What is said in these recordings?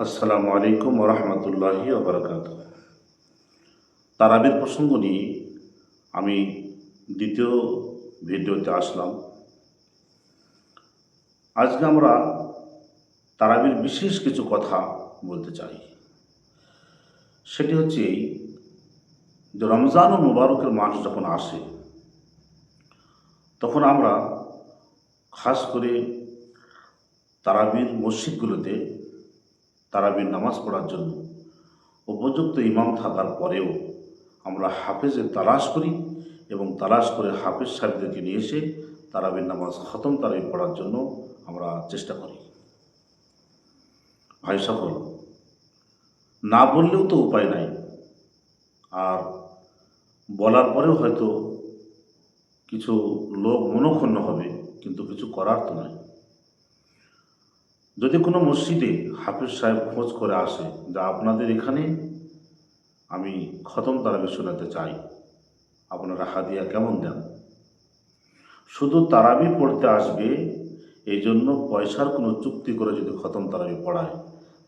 আসসালামু আলাইকুম ওরহমতুল্লাহি ওবরাকাত। তারাবির প্রসঙ্গ নিয়ে আমি দ্বিতীয় ভিডিওতে আসলাম। আজকে আমরা তারাবির বিশেষ কিছু কথা বলতে চাই। সেটি হচ্ছে এই যে রমজান ও মুবারকের মাস যখন আসে তখন আমরা খাস করে তারাবির মসজিদগুলোতে তারাবির নামাজ পড়ার জন্য উপযুক্ত ইমাম থাকার পরেও আমরা হাফেজের তালাশ করি এবং তালাশ করে হাফেজ সাহেবদেরকে নিয়ে এসে তারাবির নামাজ খতম তারাবি পড়ার জন্য আমরা চেষ্টা করি। ভাই সকল, না বললেও তো উপায় নাই, আর বলার পরেও হয়তো কিছু লোক মনক্ষুণ্ণ হবে, কিন্তু কিছু করার তো নাই। যদি কোনো মসজিদে হাফেজ সাহেব খোঁজ করে আসে যা আপনাদের এখানে আমি খতম তারাবি শোনাতে চাই, আপনারা হাদিয়া কেমন দেন? শুধু তারাবি পড়তে আসবে এই জন্য পয়সার কোনো চুক্তি করে যদি খতম তারাবি পড়ায়,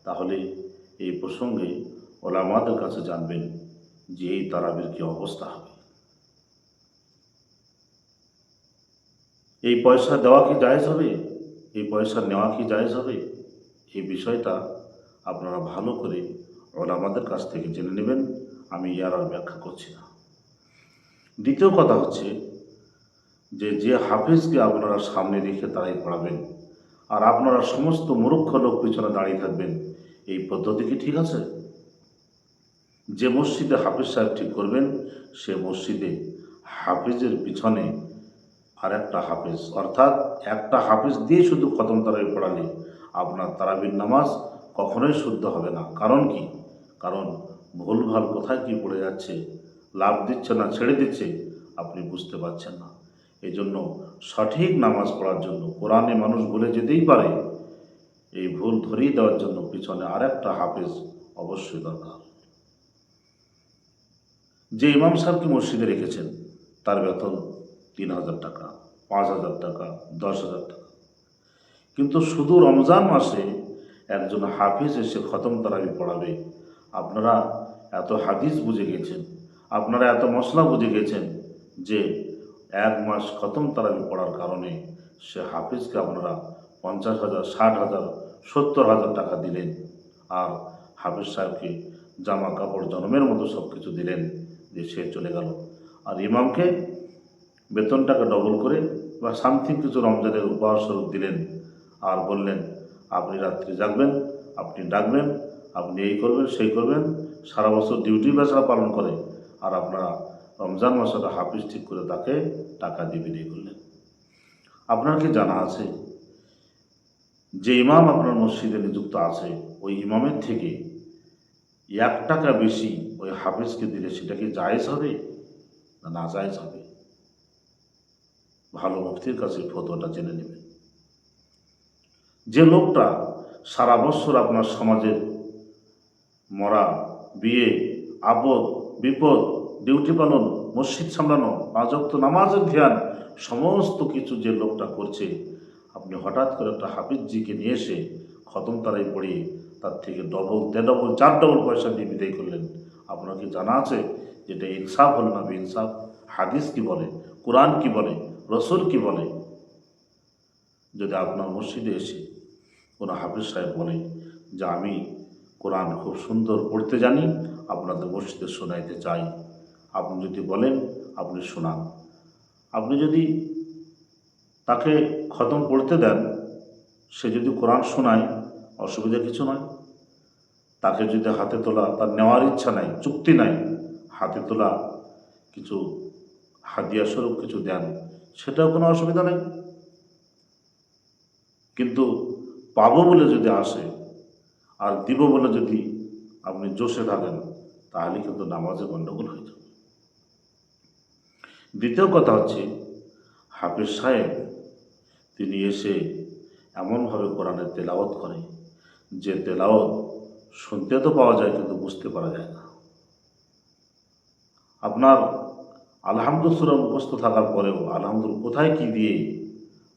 তাহলে এই প্রসঙ্গে ওলামাদের কাছে জানবেন যে এই তারাবির কী অবস্থা হবে। এই পয়সা দেওয়া কি জায়েজ হবে? এই পয়সা নেওয়া কি জায়েজ হবে? এই বিষয়টা আপনারা ভালো করে ওলামাদের কাছ থেকে জেনে নেবেন। আমি আর ব্যাখ্যা করছি না। দ্বিতীয় কথা হচ্ছে যে হাফেজকে আপনারা সামনে রেখে তারাই পড়াবেন আর আপনারা সমস্ত মূর্খ লোক পিছনে দাঁড়িয়ে থাকবেন, এই পদ্ধতি কি ঠিক আছে? যে মসজিদে হাফেজ সাহেব ঠিক করবেন সে মসজিদে হাফেজের পিছনে আর একটা হাফেজ, অর্থাৎ একটা হাফেজ দিয়ে শুধু খতম তারাবি পড়ালে আপনার তারাবির নামাজ কখনোই শুদ্ধ হবে না। কারণ কি? কারণ ভুলভাল কোথায় কি পড়ে যাচ্ছে, লাভ দিচ্ছে না ছেড়ে দিচ্ছে, আপনি বুঝতে পারছেন না। এই জন্য সঠিক নামাজ পড়ার জন্য কোরআনে মানুষ ভুলে যেতেই পারে, এই ভুল ধরিয়ে দেওয়ার জন্য পিছনে আর একটা হাফেজ অবশ্যই দরকার। যে ইমাম সাহেবকে মসজিদে রেখেছেন তার বেতন 3,000 টাকা, 5,000 টাকা, 10,000 টাকা, কিন্তু শুধু রমজান মাসে একজন হাফিজ এসে খতম তারাবি পড়াবে। আপনারা এত হাদিস বুঝে গেছেন, আপনারা এত মশলা বুঝে গেছেন যে 1 মাস খতম তারাবি পড়ার কারণে সে হাফিজকে আপনারা 50,000, 60,000, 70,000 টাকা দিলেন, আর হাফিজ সাহেবকে জামা কাপড় জন্মের মতো সব কিছু দিলেন, দিয়ে সে চলে গেল। আর ইমামকে বেতনটাকে ডবল করে বা সামথিং কিছু রমজানের উপহার স্বরূপ দিলেন, আর বললেন আপনি রাত্রি জাগবেন, আপনি ডাকবেন, আপনি এই করবেন সেই করবেন, সারা বছর ডিউটি বেচারা পালন করে, আর আপনারা রমজান মাসটা হাফিজ ঠিক করে তাকে টাকা দিয়ে বিদায় করলেন। আপনার কি জানা আছে যে ইমাম আপনার মসজিদে নিযুক্ত আছে ওই ইমামের থেকে 1 টাকা বেশি ওই হাফিজকে দিলে সেটা কি জায়েজ হবে না না জায়েজ হবে? ভালো মুফতির কাছে ফতোয়াটা জেনে নেবেন। যে লোকটা সারা বছর আপনার সমাজের মরা, বিয়ে, আপদ, বিপদ, ডিউটি পালন, মসজিদ সামলানো, 5 ওয়াক্ত নামাজের ধ্যান, সমস্ত কিছু যে লোকটা করছে, আপনি হঠাৎ করে একটা হাফিজজিকে নিয়ে এসে খতম তারাই পড়িয়ে তার থেকে ডবল, 3 ডবল, 4 ডবল পয়সা দিয়ে বিদায় করলেন। আপনার কি জানা আছে যেটা ইনসাফ হলো না বেইনসাফ? হাদিস কি বলে, কোরআন কি বলে, রসুল কি বলে? যদি আপনার মসজিদে এসে কোনো হাফিজ সাহেব বলে যে আমি কোরআন খুব সুন্দর পড়তে জানি, আপনাদের মসজিদে শোনাইতে চাই, আপনি যদি বলেন আপনি শোনান। আপনি যদি তাকে খতম পড়তে দেন, সে যদি কোরআন শোনায়, অসুবিধা কিছু নয়। তাকে যদি হাতে তোলা, তার নেওয়ার ইচ্ছা নাই, চুক্তি নাই, হাতে তোলা কিছু হাদিয়া স্বরূপ কিছু দেন, সেটাও কোনো অসুবিধা নেই। কিন্তু পাবো বলে যদি আসে আর দিব বলে যদি আপনি জোশে থাকেন, তাহলে কিন্তু নামাজে গণ্ডগোল হয়ে যাবে। দ্বিতীয় কথা হচ্ছে হাফেজ সাহেব তিনি এসে এমনভাবে কোরআনের তেলাওয়াত করে যে তেলাওয়াত শুনতে তো পাওয়া যায় কিন্তু বুঝতে পারা যায় না। আপনার আলহামদুল সূরা মুখস্থ থাকার পরেও আলহামদুল কোথায় কি দিয়ে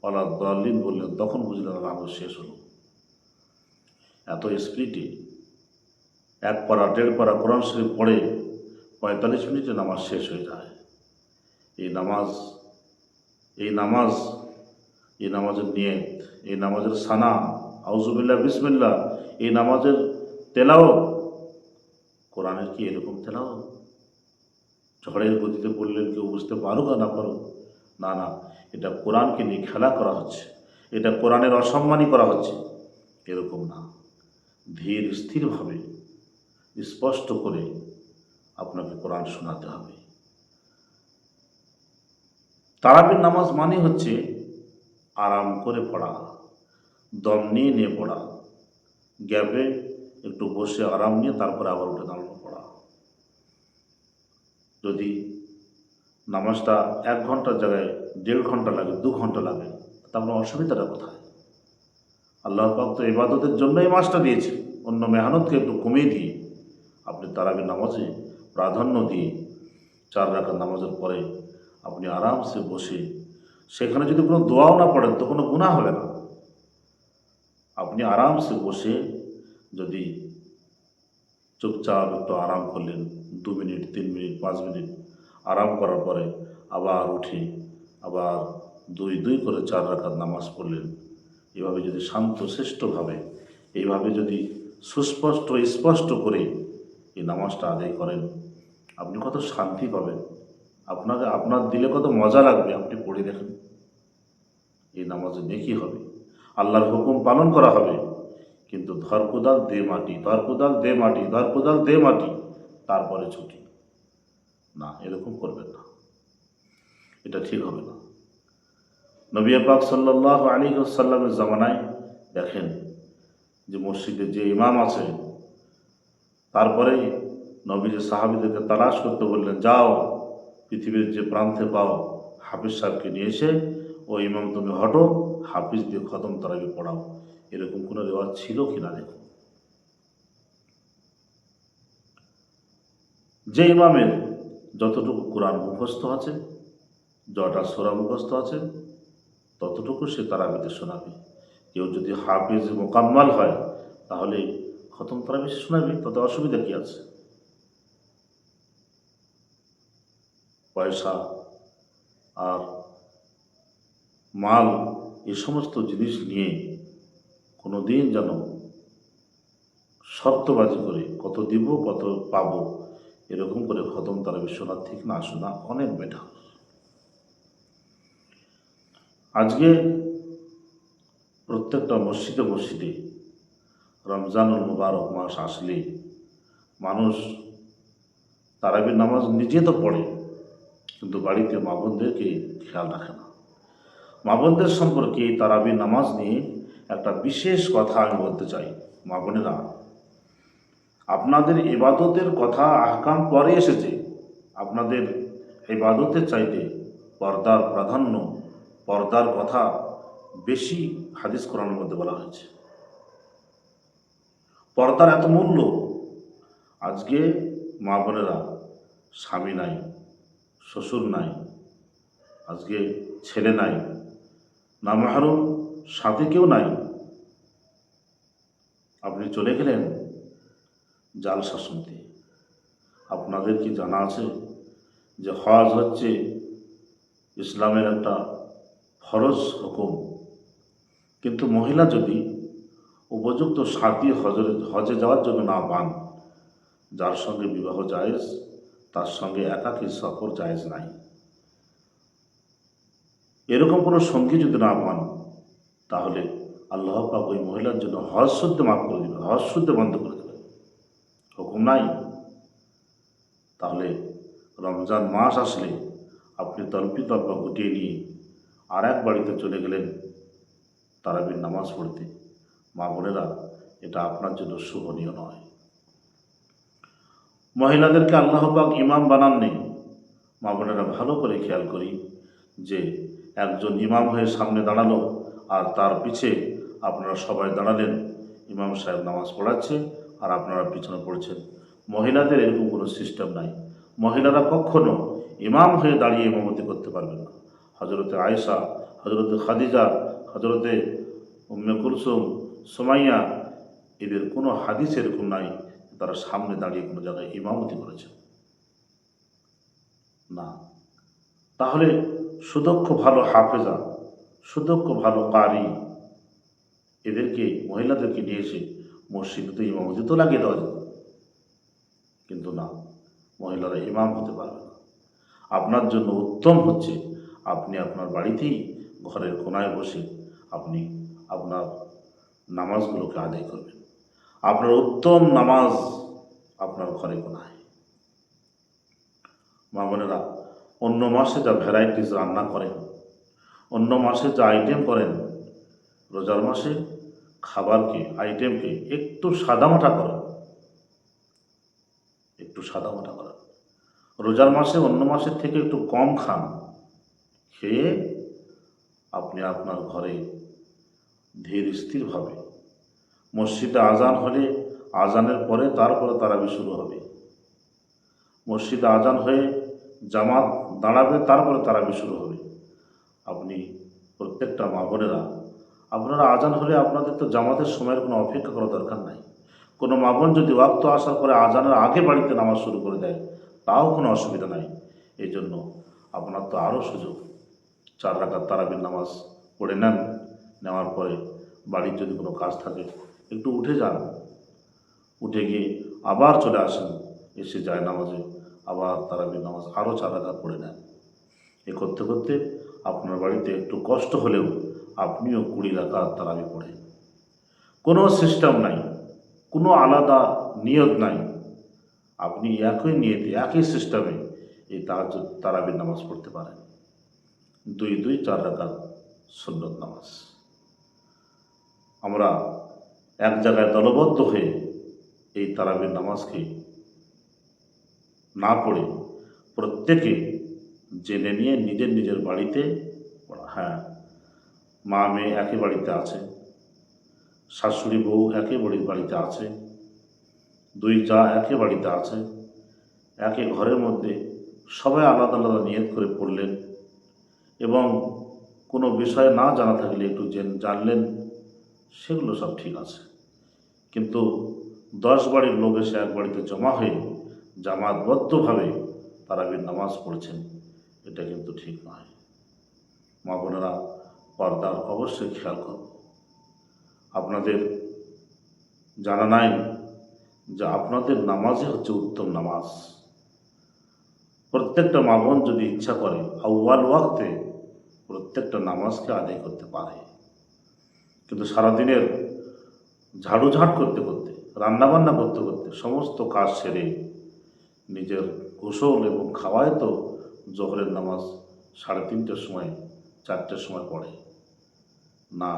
ওলা দলিন বললেন, তখন বুঝলেন আলহামদুল শেষ হলো। এত স্পিডে 1 পারা 1.5 পারা কোরআন শরীফ পড়ে 45 মিনিটে নামাজ শেষ হয়ে যায়। এই নামাজ এই নামাজ এই নামাজের নিয়ত, এই নামাজের সানা, আউযুবিল্লাহ বিসমিল্লাহ, এই নামাজের তেলাওয়াত, কোরআনের কি এরকম তেলাওয়াত? ঝড়ের গতিতে পড়লেন, কেউ বুঝতে পারুক আর না পারুক, না না, এটা কোরআনকে নিয়ে খেলা করা হচ্ছে, এটা কোরআনের অসম্মানী করা হচ্ছে, এরকম না। ধীর স্থিরভাবে স্পষ্ট করে আপনাকে কোরআন শোনাতে হবে। তারাবির নামাজ মানে হচ্ছে আরাম করে পড়া, দম নিয়ে নিয়ে পড়া, গ্যাপে একটু বসে আরাম নিয়ে তারপরে আবার উঠে দাঁড়ানো পড়া। যদি নামাজটা 1 ঘন্টার জায়গায় 1.5 ঘন্টা লাগে, 2 ঘন্টা লাগে, তারপরে অসুবিধাটা কোথায়? আল্লাহ পাক তো ইবাদতের জন্যই মাসটা দিয়েছে, অন্য মেহনতকে একটু কমিয়ে দিয়ে আপনি তারাবির নামাজে প্রাধান্য দিয়ে 4 রাকাত নামাজের পরে আপনি আরামসে বসে, সেখানে যদি কোনো দোয়াও না পড়েন তো কোনো গুনাহ হবে না। আপনি আরামসে বসে যদি চুপচাপ একটু আরাম করলেন, 2 মিনিট 3 মিনিট 5 মিনিট আরাম করার পরে আবার উঠে আবার 2 করে 4 রাকাত নামাজ পড়লেন, এভাবে যদি শান্ত শিষ্টভাবে, এইভাবে যদি সুস্পষ্ট স্পষ্ট করে এই নামাজটা আদায় করেন, আপনি কত শান্তি পাবেন, আপনার দিলে কত মজা লাগবে। আপনি পড়ে দেখেন, এই নামাজে নেকি হবে, আল্লাহর হুকুম পালন করা হবে। কিন্তু ধর কোদাল দে মাটি, ধর কোদাল দে মাটি, ধর কোদাল দে মাটি, তারপরে ছুটি না, এরকম করবেন না, এটা ঠিক হবে না। নবী পাক সাল্লাল্লাহু আলাইহি ওয়াসাল্লামের জামানায় দেখেন যে মসজিদে যে ইমাম আছে, তারপরে নবী যে সাহাবীদেরকে তালাশ করতে বললেন, যাও পৃথিবীর যে প্রান্তে পাও হাফিজ সাহেবকে নিয়ে এসে, ও ইমাম তুমি হটো, হাফিজ দিয়ে খতম তারাবি পড়াও। এরকম কোনো রেওয়াজ ছিল কিনা দেখুন। যে ইমামের যতটুকু কোরআন মুখস্থ আছে, যটা সূরা মুখস্থ আছে, ততটুকু সে তারাবিতে শোনাবে। কেউ যদি হাফিজ মোকাম্মাল হয় তাহলে খতম তারাবি সে শোনাবে, তাতে অসুবিধা কী আছে? পয়সা আর মাল এই সমস্ত জিনিস নিয়ে কোনো দিন যেন শর্তবাজি করে কত দিব কত পাবো এরকম করে খতম তারাবি শোনা ঠিক না, শোনা অনেক বেটার। আজকে প্রত্যেকটা মসজিদে মসজিদে রমজানুল মুবারক মাস আসলে মানুষ তারাবির নামাজ নিজে তো পড়ে, কিন্তু বাড়িতে মা বোনদেরকে খেয়াল রাখে না। মা বোনদের সম্পর্কে এই তারাবির নামাজ নিয়ে একটা বিশেষ কথা আমি বলতে চাই। মা বোনেরা, আপনাদের ইবাদতের কথা আহকাম পরে এসেছে, আপনাদের ইবাদতের চাইতে পর্দার প্রাধান্য, পর্দার কথা বেশি হাদিস কোরআনের মধ্যে বলা হয়েছে। পর্দার এত মূল্য। আজকে মা বোনেরা স্বামী নাই, শ্বশুর নাই, আজকে ছেলে নাই, না মাহরুম সাথে কেউ নাই, আপনি চলে গেলেন জালসা শুনতে। আপনাদের কি জানা আছে যে হজ হচ্ছে ইসলামের একটা ফরজ হুকুম, কিন্তু মহিলা যদি উপযুক্ত সাথী হজে যাওয়ার জন্য না পান, যার সঙ্গে বিবাহ জায়েজ তার সঙ্গে একাকী সফর জায়েজ নাই। এরকম কোনো সঙ্গী যদি না পান, তাহলে আল্লাহ পাক ওই মহিলার জন্য হজ শুদ্ধ মাফ করে দেবে, হজ শুদ্ধ বন্ধ করে দেবে, হুকুম নাই। তাহলে রমজান মাস আসলে আপনি তল্পা গুটিয়ে নিয়ে আর এক বাড়িতে চলে গেলেন তারাবির নামাজ পড়তে। মা বোনেরা, এটা আপনার জন্য শোভনীয় নয়। মহিলাদেরকে আল্লাহ পাক ইমাম বানাননি। মা বোনেরা, ভালো করে খেয়াল করি যে একজন ইমাম হয়ে সামনে দাঁড়ালো আর তার পিছে আপনারা সবাই দাঁড়ালেন, ইমাম সাহেব নামাজ পড়াচ্ছে আর আপনারা পিছনে পড়ছেন। মহিলাদের এরকম কোনো সিস্টেম নাই। মহিলারা কখনো ইমাম হয়ে দাঁড়িয়ে ইমামতি করতে পারবে না। হজরতে আয়েশা, হজরতে খাদিজা, হজরতে উম্মে কুলসুম, সুমাইয়া, এদের কোনো হাদিস এরকম নাই তারা সামনে দাঁড়িয়ে কোনো জায়গায় ইমামতি করেছে, না। তাহলে সুদক্ষ ভালো হাফেজা, সুদক্ষ ভালো কারি, এদেরকে মহিলাদেরকে নিয়ে এসে মসজিদে তো ইমামতি তো লাগিয়ে দেওয়া যেত, কিন্তু না, মহিলারা ইমাম হতে পারবে না। আপনার জন্য উত্তম হচ্ছে আপনি আপনার বাড়িতেই ঘরের কোনায় বসে আপনি আপনার নামাজগুলোকে আদায় করবেন। আপনার উত্তম নামাজ আপনার ঘরে কোনায়। মা বোনেরা, অন্য মাসে যা ভ্যারাইটিস রান্না করেন, অন্য মাসে যা আইটেম করেন, রোজার মাসে খাবারকে আইটেমকে একটু সাদামাটা করেন, একটু সাদামাটা করেন। রোজার মাসে অন্য মাসের থেকে একটু কম খান, খেয়ে আপনি আপনার ঘরে ধীর স্থিরভাবে, মসজিদে আজান হলে আজানের পরে তারপরে তারাবি শুরু হবে, মসজিদে আজান হয়ে জামাত দাঁড়াবে তারপরে তারাবি শুরু হবে। আপনি প্রত্যেকটা মা বোনেরা, আপনারা আজান হলে আপনাদের তো জামাতের সময়ের কোনো অপেক্ষা করার দরকার নাই। কোনো মা বোন যদি ওয়াক্ত আসার পরে আজানের আগে বাড়িতে নামাজ শুরু করে দেয় তাও কোনো অসুবিধা নাই। এই জন্য আপনার তো আরও সুযোগ, 4 রাকাত তারাবির নামাজ পড়ে নেন, নেওয়ার পরে বাড়ির যদি কোনো কাজ থাকে একটু উঠে যান, উঠে গিয়ে আবার চলে আসেন, এসে যায় নামাজে আবার তারাবির নামাজ আরও 4 রাকাত পড়ে নেন। এ করতে করতে আপনার বাড়িতে একটু কষ্ট হলেও আপনিও 20 রাকাত তারাবি পড়েন। কোনো সিস্টেম নাই, কোনো আলাদা নিয়ত নাই, আপনি একই নিয়তে একই সিস্টেমে এই তারাবির নামাজ পড়তে পারেন। 2 4 রাকাত সুন্নত নামাজ। আমরা এক জায়গায় দলবদ্ধ হয়ে এই তারাবির নামাজকে না পড়ে প্রত্যেকে জেনে নিয়ে নিজের নিজের বাড়িতে পড়া। হ্যাঁ, মা মেয়ে একই বাড়িতে আছে, শাশুড়ি বউ একই বাড়িতে আছে, 2 জা একই বাড়িতে আছে, একই ঘরের মধ্যে সবাই আলাদা আলাদা নিয়ত করে পড়লেন এবং কোনো বিষয় না জানা থাকলে একটু জানলেন, সেগুলো সব ঠিক আছে। কিন্তু 10 বাড়ির লোক এসে এক বাড়িতে জমা হয়ে জামাতবদ্ধভাবে তারাবির নামাজ পড়ছেন, এটা কিন্তু ঠিক নয়। মা বোনেরা, পর্দার অবশ্যই খেয়াল করব। আপনাদের জানা নাই যে আপনাদের নামাজই হচ্ছে উত্তম নামাজ। প্রত্যেকটা মা বোন যদি ইচ্ছা করে আউয়াল ওয়াক্তে প্রত্যেকটা নামাজকে আদায় করতে পারে, কিন্তু সারাদিনের ঝাড়ুঝাট করতে করতে, রান্নাবান্না করতে করতে সমস্ত কাজ সেরে নিজের গোসল এবং খাওয়ায় তো জোহরের নামাজ 3:30টার সময় 4টার সময় পড়ে না।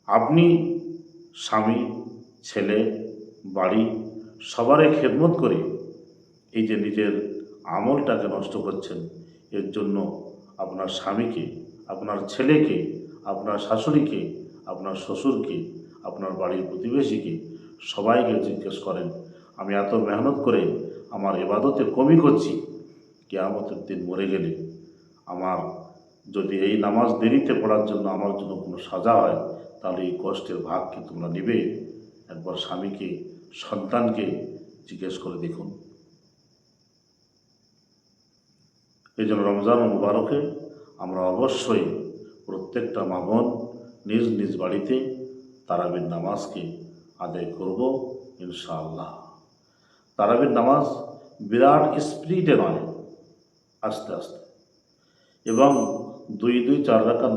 আপনি স্বামী, ছেলে, বাড়ি সবারই খেদমত করে এই যে নিজের আমলটাকে নষ্ট করছেন, এর জন্য আপনার স্বামীকে, আপনার ছেলেকে, আপনার শাশুড়িকে, আপনার শ্বশুরকে, আপনার বাড়ির প্রতিবেশীকে সবাইকে জিজ্ঞেস করেন, আমি এত মেহনত করে আমার ইবাদতে কমই করছি, কিয়ামতের দিন মরে গেলে আমার যদি এই নামাজ দেরিতে পড়ার জন্য আমার জন্য কোনো সাজা হয়, তাহলে এই কষ্টের ভাগ কি তোমরা নেবে? একবার স্বামীকে, সন্তানকে জিজ্ঞেস করে দেখুন। এই জন্য রমজান মুবারকে আমরা অবশ্যই প্রত্যেকটা মা বোন নিজ নিজ বাড়িতে তারাবির নামাজকে আদায় করব ইনশাআল্লাহ। তারাবির নামাজ বিরাট স্পিডে নয়, আস্তে আস্তে, এবং 2 4 রাকাত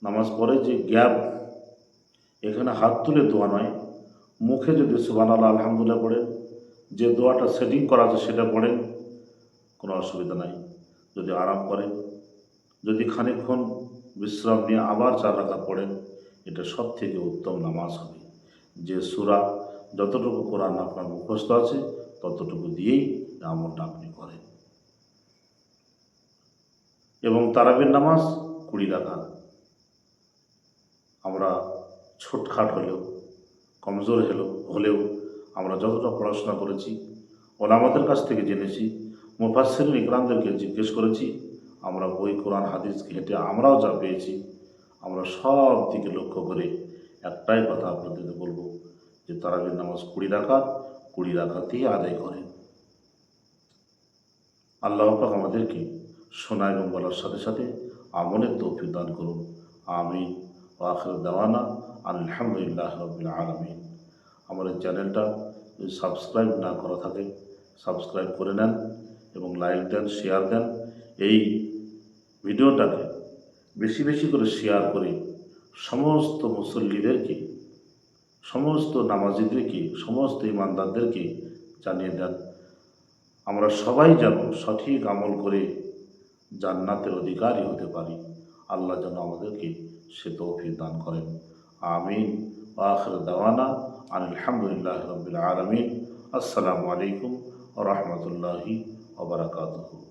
নামাজ পড়ে যে গ্যাপ, এখানে হাত তুলে দোয়া নয়, মুখে যদি সুবহানাল্লাহ আলহামদুলিল্লাহ পড়েন, যে দোয়াটা সেটিং করা আছে সেটা পড়েন, কোনো অসুবিধা নাই। যদি আরাম করেন, যদি খানিকক্ষণ বিশ্রাম নিয়ে আবার 4 রাকাত পড়েন, এটা সব থেকে উত্তম নামাজ হবে। যে সূরা, যতটুকু কোরআন আপনার মুখস্থ আছে ততটুকু দিয়েই আমলটা আপনি করেন। এবং তারাবির নামাজ 20 রাকাত। আমরা ছোটখাট হলেও, কমজোর হলেও আমরা যতটা পড়াশোনা করেছি, ওলামাদের কাছ থেকে জেনেছি, মুফাসসিরিন ইকরামদেরকে জিজ্ঞেস করেছি, আমরা বই, কোরআন, হাদিস ঘেঁটে আমরাও যা পেয়েছি, আমরা সব দিকে লক্ষ্য করে একটাই কথা আপনাদেরকে বলবো যে তারাবির নামাজ 20 রাকাতই আদায় করেন। আল্লাহ পাক আমাদেরকে শোনা এবং বলার সাথে সাথে আমলের তৌফিক দান করুন। আমিন। ওয়া আখিরু দাওয়ানা আলহামদুলিল্লাহি রাব্বিল আলামিন। আমাদের চ্যানেলটা যদি সাবস্ক্রাইব না করা থাকে সাবস্ক্রাইব করে নেন এবং লাইক দেন, শেয়ার দেন। এই ভিডিওটাকে বেশি বেশি করে শেয়ার করে সমস্ত মুসল্লিদেরকে, সমস্ত নামাজিদেরকে, সমস্ত ইমানদারদেরকে জানিয়ে দেন। আমরা সবাই যেন সঠিক আমল করে জান্নাতের অধিকারী হতে পারি। আল্লাহ যেন আমাদেরকে সে তৌফিক দান করেন। আমিন। ওয়া আখিরু দাওয়ানা আলহামদুলিল্লাহি রাব্বিল আলামিন। আসসালামু আলাইকুম ওয়া রাহমাতুল্লাহি ওয়া বারাকাতুহু।